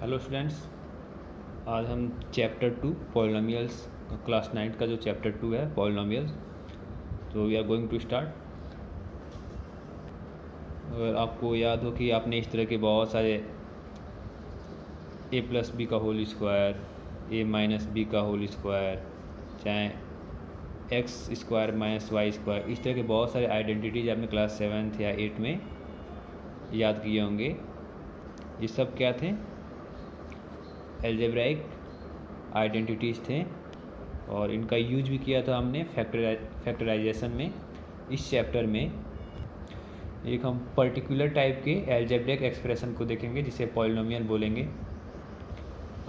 Hello students, आज हम chapter 2 polynomials class 9 का जो चैप्टर 2 है पॉलिनोमियल्स, तो we are going to start. अगर आपको याद हो कि आपने इस तरह के बहुत सारे a+b का होल स्क्वायर, a-b का होल स्क्वायर, चाहे x² - y², इस तरह के बहुत सारे आइडेंटिटीज आपने क्लास 7th या 8 में याद किए होंगे। ये सब क्या थे? अलजेब्राइक आइडेंटिटीज़ थे और इनका यूज भी किया था हमने फैक्टराइजेशन में। इस चैप्टर में एक हम पर्टिकुलर टाइप के अलजेब्रिक एक्सप्रेशन को देखेंगे जिसे पॉलिनोमियल बोलेंगे,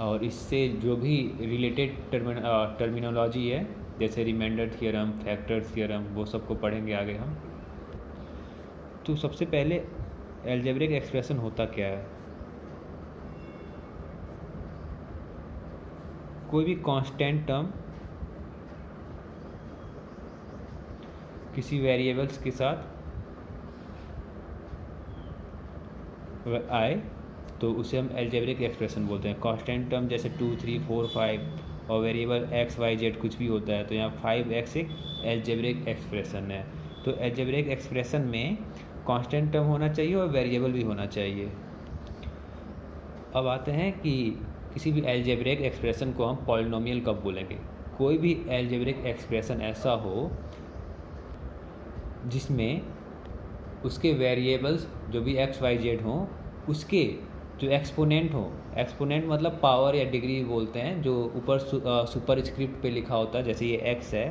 और इससे जो भी रिलेटेड टर्मिनोलॉजी है जैसे रिमाइंडर थ्योरम, फैक्टर थ्योरम, वो सब को पढ़ेंगे आगे हम। तो सबसे पहले अलजेब्रिक एक्सप्रेशन होता क्या है? कोई भी कांस्टेंट टर्म किसी वेरिएबल्स के साथ अगर आए तो उसे हम अलजेब्रिक एक्सप्रेशन बोलते हैं। कांस्टेंट टर्म जैसे 2, 3, 4, 5 और वेरिएबल x, y, z कुछ भी होता है, तो यहाँ 5x एक अलजेब्रिक एक्सप्रेशन है। तो अलजेब्रिक एक्सप्रेशन में कांस्टेंट टर्म होना चाहिए और वेरिएबल भी होना चाहिए। अब आते हैं कि किसी भी अलजेब्रिक एक्सप्रेशन को हम पॉलिनोमियल कब बोलेंगे। कोई भी अलजेब्रिक एक्सप्रेशन ऐसा हो जिसमें उसके वेरिएबल्स जो भी x, y, z हों, उसके जो एक्सपोनेंट हो, एक्सपोनेंट मतलब पावर या डिग्री बोलते हैं, जो ऊपर सुपर स्क्रिप्ट पे लिखा होता है। जैसे ये x है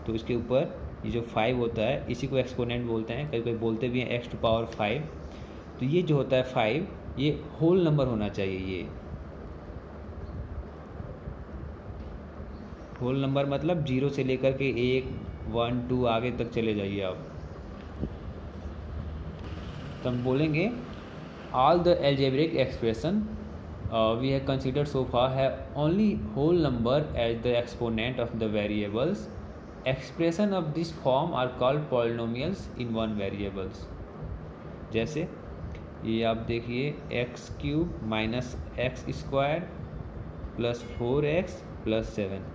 तो इसके ऊपर ये जो 5 होता है इसी को एक्सपोनेंट बोलते हैं, कभी कभी बोलते भी हैं x⁵। तो ये जो होता है 5, ये होल नंबर होना चाहिए। ये होल नंबर मतलब 0 से लेकर के 1, 1, 2 आगे तक चले जाइए आप। तो हम बोलेंगे all the algebraic expression we have considered so far have only whole number as the exponent of the variables. Expression of this form are called polynomials in one variables. जैसे ये आप देखिए x³ - x² + 4x + 7।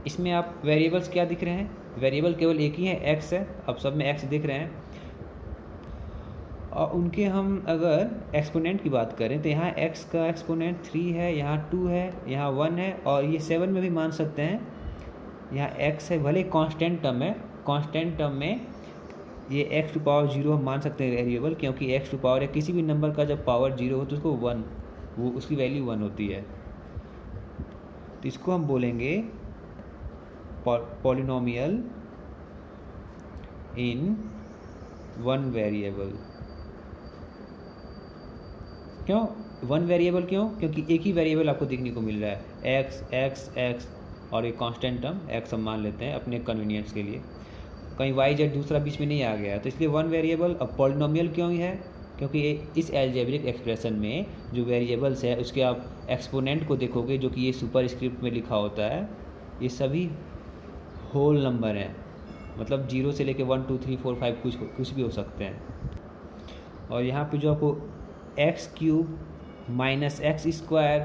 इसमें आप variables क्या दिख रहे हैं? वेरिएबल केवल एक ही है, x है। अब सब में x दिख रहे हैं और उनके हम अगर एक्सपोनेंट की बात करें तो यहाँ x का एक्सपोनेंट 3 है, यहाँ 2 है, यहाँ 1 है और ये 7 में भी मान सकते हैं। यहाँ x है, भले कांस्टेंट टर्म है। कांस्टेंट टर्म में ये x⁴ हम मान सकते हैं वेरिएबल, क्योंकि x⁴ या किसी भी नंबर का जब पावर 0 हो तो उसको 1, वो उसकी वैल्यू 1 होती है। तो इसको हम बोलेंगे पॉलिनोमियल इन वन वेरिएबल। क्यों वन वेरिएबल? क्यों? क्योंकि एक ही वेरिएबल आपको देखने को मिल रहा है, x और एक कांस्टेंट टर्म x हम मान लेते हैं अपने कन्वीनियंस के लिए। कहीं y, z दूसरा बीच में नहीं आ गया, तो इसलिए वन वेरिएबल। अब पॉलिनोमियल क्यों है? क्योंकि इस अलजेब्रिक एक्सप्रेशन में जो वेरिएबल्स है उसके आप एक्सपोनेंट को देखोगे, जो कि ये सुपर स्क्रिप्ट में लिखा होता है, ये सभी होल नंबर हैं। मतलब 0 से लेके 1, 2, 3, 4, 5 कुछ भी हो सकते हैं। और यहाँ पे जो आपको x³ - x²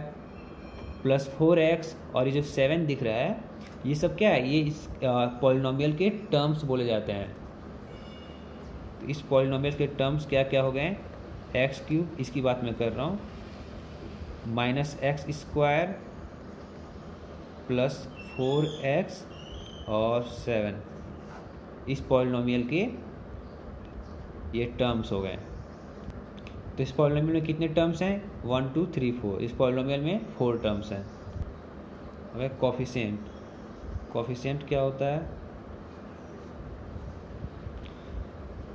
+ 4x और ये जो 7 दिख रहा है, ये सब क्या है? ये इस पॉलिनोमियल के टर्म्स बोले जाते हैं। तो इस पॉलिनोमियल के टर्म्स क्या क्या हो गए हैं? x³ इसकी बात मैं कर रहा हूँ, -x² + 4x और 7, इस पॉलिनोमियल के ये टर्म्स हो गए। तो इस पॉलिनोमियल में कितने टर्म्स हैं? 1, 2, 3, 4। इस पॉलिनोमियल में 4 टर्म्स हैं। अगर कोफिशिएंट क्या होता है?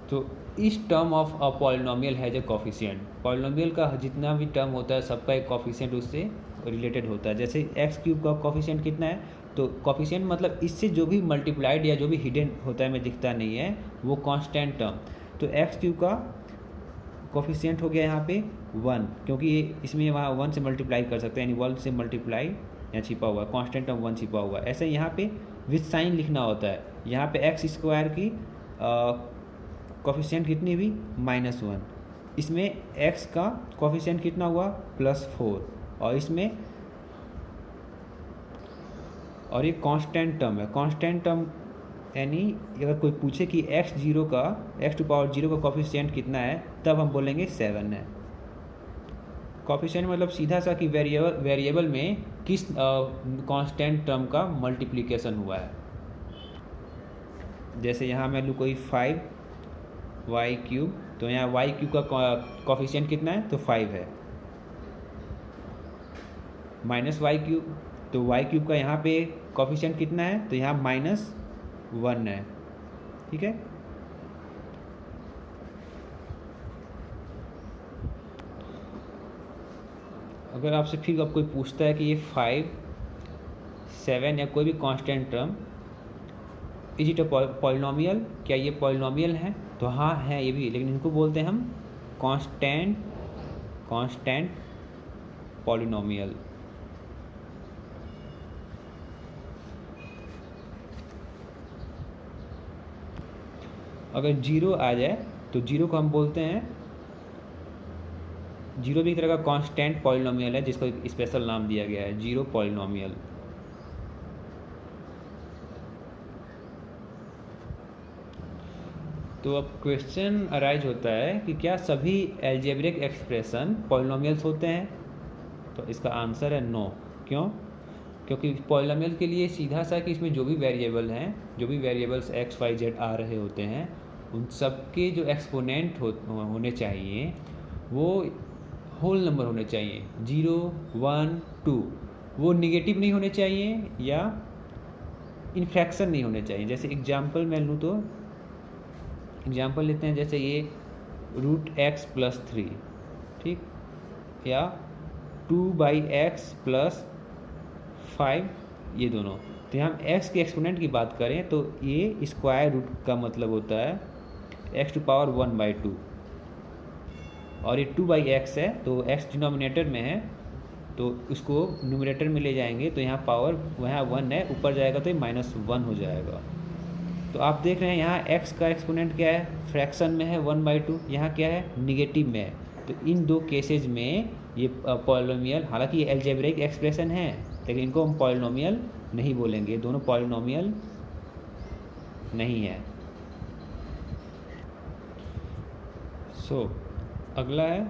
तो इस टर्म ऑफ अ पॉलिनोमियल है जो कोफिशिएंट। पॉलिनोमियल का जितना भी टर्म होता है सबका एक कोफिशिएंट उससे रिलेटेड होता है। जैसे x³ का कोफिशिएंट कितना है? तो कोफिशिएंट मतलब इससे जो भी मल्टीप्लाइड या जो भी हिडन होता है, में दिखता नहीं है, वो कांस्टेंट टर्म। तो x³ का कोफिशिएंट हो गया यहाँ पे 1, क्योंकि ये इसमें वहाँ 1 से मल्टीप्लाई कर सकते हैं, यानी 1 से मल्टीप्लाई यहाँ छिपा हुआ है, कांस्टेंट टर्म 1 छिपा हुआ है। ऐसे यहाँ पे विथ साइन लिखना होता है। यहाँ पे x² की कोफिशिएंट कितनी हुई? -1। इसमें x का कोफिशिएंट कितना हुआ +4, और इसमें और ये कांस्टेंट टर्म है। कांस्टेंट टर्म यानी अगर कोई पूछे कि x0 का x⁴ का कोफिशिएंट कितना है, तब हम बोलेंगे 7 है। कोफिशिएंट मतलब सीधा सा कि वेरिएबल में किस कांस्टेंट टर्म का मल्टीप्लिकेशन हुआ है। जैसे यहाँ मैं लूँ कोई 5y³ तो यहाँ y³ का कोफिशिएंट कितना है, तो 5 है। -y³ तो y³ का यहाँ पे कोफिशिएंट कितना है, तो यहाँ -1 है। ठीक है, अगर आपसे फिर अब कोई पूछता है कि ये 5, 7 या कोई भी constant term is it a polynomial, क्या ये पॉलिनोमियल है, तो हाँ है ये भी, लेकिन इनको बोलते हैं हम कांस्टेंट पॉलिनोमियल। अगर 0 आ जाए तो 0 को हम बोलते हैं, 0 भी एक तरह का कांस्टेंट पॉलिनोमियल है जिसको एक स्पेशल नाम दिया गया है, 0 पॉलिनोमियल। तो अब क्वेश्चन अराइज होता है कि क्या सभी एल्जेब्रिक एक्सप्रेशन पॉलिनोमियल्स होते हैं, तो इसका आंसर है नो। क्यों? क्योंकि पॉलिनोमियल के लिए सीधा सा कि इसमें जो भी वेरिएबल हैं, जो भी वेरिएबल्स x, y, z आ रहे होते हैं, उन सब के जो एक्सपोनेंट होने चाहिए वो होल नंबर होने चाहिए, 0, 1, 2। वो निगेटिव नहीं होने चाहिए या इनफ्रैक्शन नहीं होने चाहिए। जैसे एग्जांपल मैं लूँ तो एग्जांपल लेते हैं, जैसे ये √x+3, ठीक, या 2/x + 5, ये दोनों। तो यहाँ हम x के एक्सपोनेंट की बात करें तो ये स्क्वायर रूट का मतलब होता है x⁴1/2, और ये 2/x है तो x डिनोमिनेटर में है तो उसको न्यूमरेटर में ले जाएंगे तो यहाँ पावर वहाँ 1 है, ऊपर जाएगा तो ये -1 हो जाएगा। तो आप देख रहे हैं यहाँ x का एक्सपोनेंट क्या है, फ्रैक्शन में है 1/2, यहाँ क्या है, निगेटिव में है। तो इन दो केसेज में ये पॉलिनोमियल, हालांकि ये एल्जेब्रिक एक्सप्रेशन है लेकिन इनको हम पॉलिनोमियल नहीं बोलेंगे, दोनों पॉलिनोमियल नहीं है। अगला है,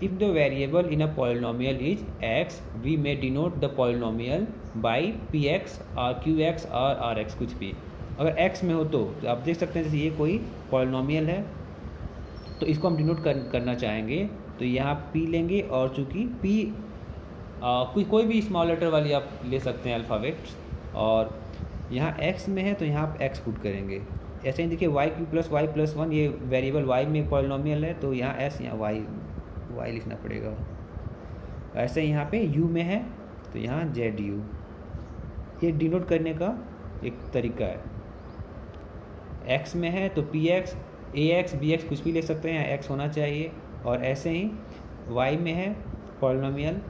if the variable in a polynomial is x, we may denote the polynomial by px और qx और rx, कुछ भी। अगर x में हो तो आप देख सकते हैं जैसे ये कोई पॉलिनोमियल है तो इसको हम डिनोट करना चाहेंगे तो यहाँ p लेंगे, और चूँकि p कोई भी स्मॉल लेटर वाली आप ले सकते हैं अल्फ़ाबेट, और यहाँ x में है तो यहाँ आप x पुट करेंगे। ऐसे ही देखिए y³ + y+1, ये वेरिएबल y में पॉलिनोमियल है तो यहाँ s, यहाँ y लिखना पड़ेगा। ऐसे यहाँ पे u में है तो यहाँ ZU। ये डिनोट करने का एक तरीका है। x में है तो px, ax, bx कुछ भी ले सकते हैं, यहाँ x होना चाहिए। और ऐसे ही y में है पॉलिनोमियल,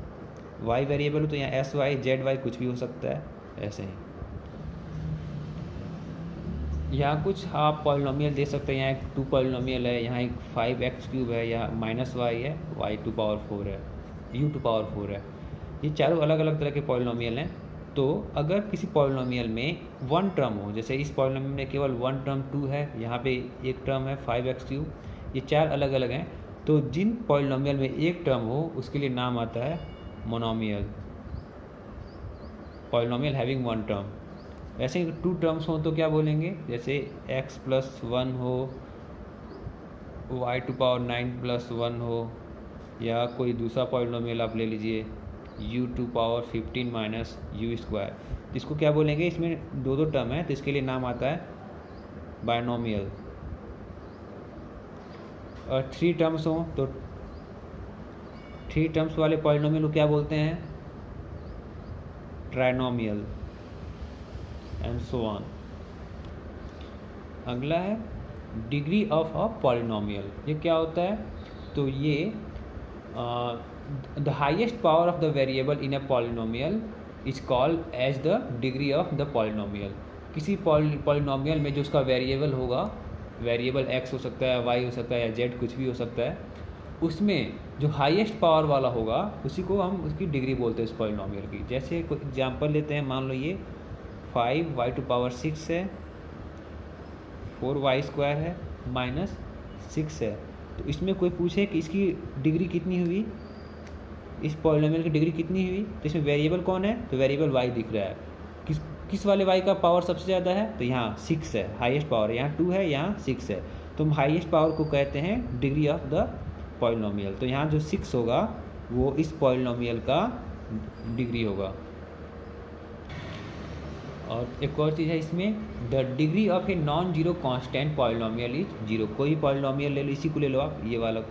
y वेरिएबल हो तो यहाँ sy, zy कुछ भी हो सकता है। ऐसे ही यहाँ कुछ आप पॉलिनोमियल दे सकते हैं, यहाँ एक 2 पॉलिनोमियल है, यहाँ एक 5x³ है, यहाँ -y है, y⁴ है, u⁴ है। ये चारों अलग अलग तरह के पॉलिनोमियल हैं। तो अगर किसी पॉलिनोमियल में 1 टर्म हो, जैसे इस पॉलिनोमियल में केवल 1 टर्म 2 है, यहाँ पे एक टर्म है 5x³, ये 4 अलग अलग हैं, तो जिन पॉलिनोमियल में एक टर्म हो उसके लिए नाम आता है मोनोमियल, पॉलिनोमियल हैविंग 1 टर्म। ऐसे 2 टर्म्स हो तो क्या बोलेंगे, जैसे x+1 हो, y⁴9+1 हो, या कोई दूसरा पॉलिनोमियल आप ले लीजिए u⁻15 - u², इसको क्या बोलेंगे, इसमें 2 टर्म है तो इसके लिए नाम आता है बायनोमियल। और 3 टर्म्स हो तो 3 टर्म्स वाले पॉलिनोमियल को क्या बोलते हैं, ट्राइनोमियल, एंड सो ऑन। अगला है डिग्री ऑफ अ पॉलिनोमियल। ये क्या होता है, तो ये the highest power of the variable in a polynomial is called as the degree of the polynomial. किसी पॉलिनोमियल में जो उसका वेरिएबल होगा वेरिएबल x हो सकता है, y हो सकता है या z, कुछ भी हो सकता है, उसमें जो हाईएस्ट पावर वाला होगा उसी को हम उसकी डिग्री बोलते हैं इस पॉलिनोमियल की। जैसे कोई एग्जांपल लेते हैं, मान लो ये 5y⁻6 है, 4y² है, -6 है। तो इसमें कोई पूछे कि इसकी डिग्री कितनी हुई, इस पॉलिनोमियल की डिग्री कितनी हुई, तो इसमें वेरिएबल कौन है, तो वेरिएबल y दिख रहा है। किस वाले y का पावर सबसे ज़्यादा है, तो यहाँ 6 है, हाईएस्ट पावर है, यहाँ 2 है, यहाँ 6 है। तो हम हाईएस्ट पावर को कहते हैं डिग्री ऑफ द पॉलिनोमियल। तो यहाँ जो 6 होगा वो इस पॉलिनोमियल का डिग्री होगा। और एक और चीज़ है इसमें, the degree of a non zero constant polynomial is 0। कोई भी पॉलिनोमियल ले लो, इसी को ले लो आप, ये वाला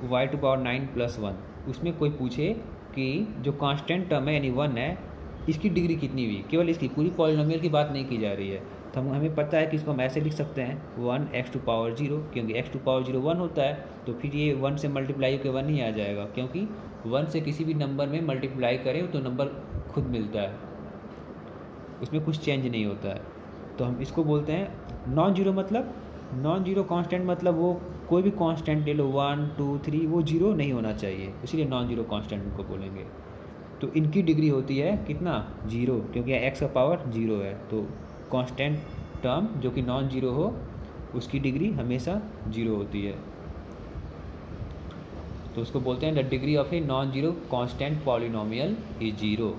y⁻9 + 1, उसमें कोई पूछे कि जो कांस्टेंट टर्म है यानी 1 है, इसकी डिग्री कितनी हुई, केवल इसकी, पूरी पॉलिनोमियल की बात नहीं की जा रही है। तो हमें पता है कि इसको हम ऐसे लिख सकते हैं 1x⁴, क्योंकि x⁴ 1 होता है, तो फिर ये 1 से मल्टीप्लाई होकर 1 ही आ जाएगा, क्योंकि 1 से किसी भी नंबर में मल्टीप्लाई करें तो नंबर खुद मिलता है, उसमें कुछ चेंज नहीं होता है। तो हम इसको बोलते हैं नॉन जीरो। मतलब नॉन जीरो कांस्टेंट मतलब वो कोई भी कांस्टेंट ले लो, 1 2 3, वो जीरो नहीं होना चाहिए, इसलिए नॉन जीरो कांस्टेंट उनको बोलेंगे। तो इनकी डिग्री होती है कितना, 0, क्योंकि x का पावर 0 है। तो कांस्टेंट टर्म जो कि नॉन जीरो हो उसकी डिग्री हमेशा 0 होती है। तो उसको बोलते हैं the degree of a non zero constant polynomial is 0।